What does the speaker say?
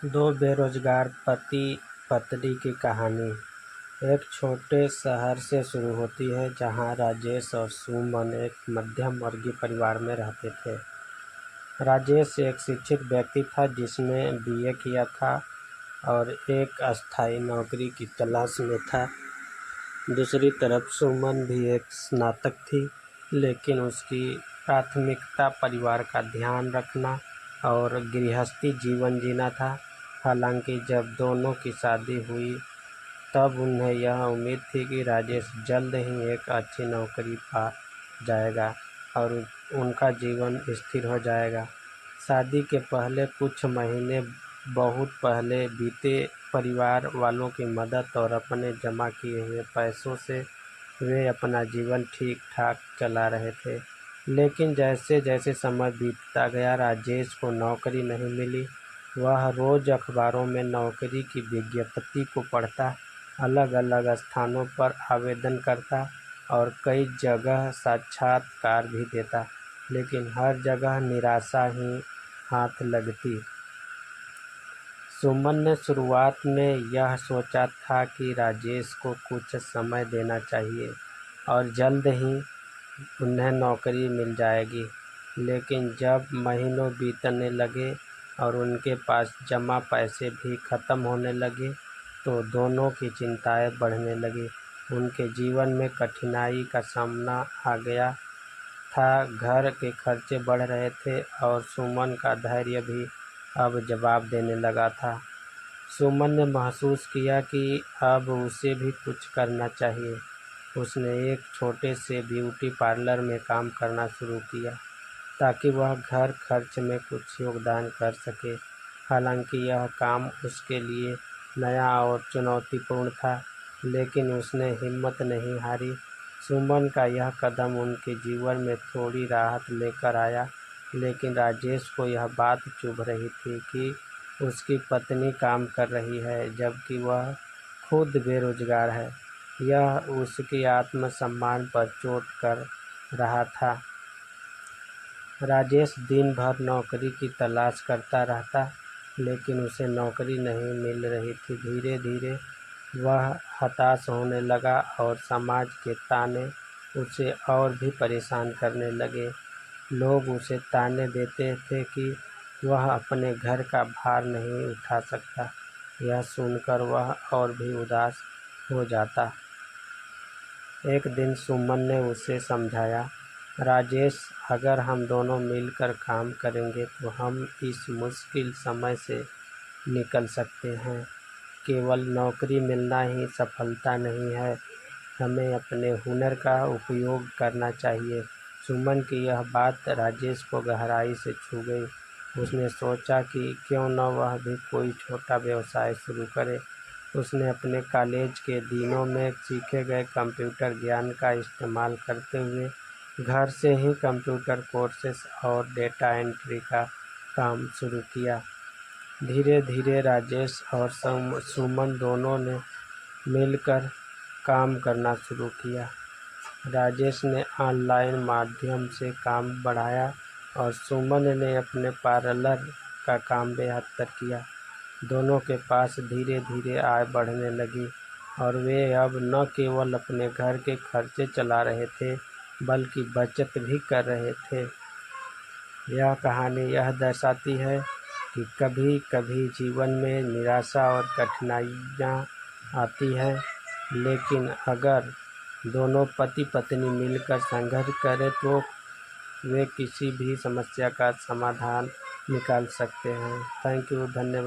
दो बेरोजगार पति पत्नी की कहानी एक छोटे शहर से शुरू होती है, जहां राजेश और सुमन एक मध्यम वर्गीय परिवार में रहते थे। राजेश एक शिक्षित व्यक्ति था जिसने बीए किया था और एक अस्थायी नौकरी की तलाश में था। दूसरी तरफ सुमन भी एक स्नातक थी, लेकिन उसकी प्राथमिकता परिवार का ध्यान रखना और गृहस्थी जीवन जीना था। हालांकि जब दोनों की शादी हुई तब उन्हें यह उम्मीद थी कि राजेश जल्द ही एक अच्छी नौकरी पा जाएगा और उनका जीवन स्थिर हो जाएगा। शादी के पहले कुछ महीने बहुत पहले बीते। परिवार वालों की मदद और अपने जमा किए हुए पैसों से वे अपना जीवन ठीक ठाक चला रहे थे। लेकिन जैसे जैसे समय बीतता गया, राजेश को नौकरी नहीं मिली। वह रोज अखबारों में नौकरी की विज्ञप्ति को पढ़ता, अलग अलग स्थानों पर आवेदन करता और कई जगह साक्षात्कार भी देता, लेकिन हर जगह निराशा ही हाथ लगती। सुमन ने शुरुआत में यह सोचा था कि राजेश को कुछ समय देना चाहिए और जल्द ही उन्हें नौकरी मिल जाएगी। लेकिन जब महीनों बीतने लगे और उनके पास जमा पैसे भी खत्म होने लगे, तो दोनों की चिंताएं बढ़ने लगी। उनके जीवन में कठिनाई का सामना आ गया था, घर के खर्चे बढ़ रहे थे और सुमन का धैर्य भी अब जवाब देने लगा था। सुमन ने महसूस किया कि अब उसे भी कुछ करना चाहिए। उसने एक छोटे से ब्यूटी पार्लर में काम करना शुरू किया ताकि वह घर खर्च में कुछ योगदान कर सके। हालांकि यह काम उसके लिए नया और चुनौतीपूर्ण था, लेकिन उसने हिम्मत नहीं हारी। सुमन का यह कदम उनके जीवन में थोड़ी राहत लेकर आया, लेकिन राजेश को यह बात चुभ रही थी कि उसकी पत्नी काम कर रही है जबकि वह खुद बेरोजगार है। यह उसके आत्मसम्मान पर चोट कर रहा था। राजेश दिन भर नौकरी की तलाश करता रहता, लेकिन उसे नौकरी नहीं मिल रही थी। धीरे धीरे वह हताश होने लगा और समाज के ताने उसे और भी परेशान करने लगे। लोग उसे ताने देते थे कि वह अपने घर का भार नहीं उठा सकता। यह सुनकर वह और भी उदास हो जाता। एक दिन सुमन ने उसे समझाया, राजेश, अगर हम दोनों मिलकर काम करेंगे तो हम इस मुश्किल समय से निकल सकते हैं। केवल नौकरी मिलना ही सफलता नहीं है, हमें अपने हुनर का उपयोग करना चाहिए। सुमन की यह बात राजेश को गहराई से छू गई। उसने सोचा कि क्यों न वह भी कोई छोटा व्यवसाय शुरू करे। उसने अपने कॉलेज के दिनों में सीखे गए कंप्यूटर ज्ञान का इस्तेमाल करते हुए घर से ही कंप्यूटर कोर्सेस और डेटा एंट्री का काम शुरू किया। धीरे धीरे राजेश और सुमन दोनों ने मिलकर काम करना शुरू किया। राजेश ने ऑनलाइन माध्यम से काम बढ़ाया और सुमन ने अपने पार्लर का काम बेहतर किया। दोनों के पास धीरे धीरे आय बढ़ने लगी और वे अब न केवल अपने घर के खर्चे चला रहे थे, बल्कि बचत भी कर रहे थे। यह कहानी यह दर्शाती है कि कभी कभी जीवन में निराशा और कठिनाइयाँ आती हैं, लेकिन अगर दोनों पति पत्नी मिलकर संघर्ष करें तो वे किसी भी समस्या का समाधान निकाल सकते हैं। थैंक यू, धन्यवाद।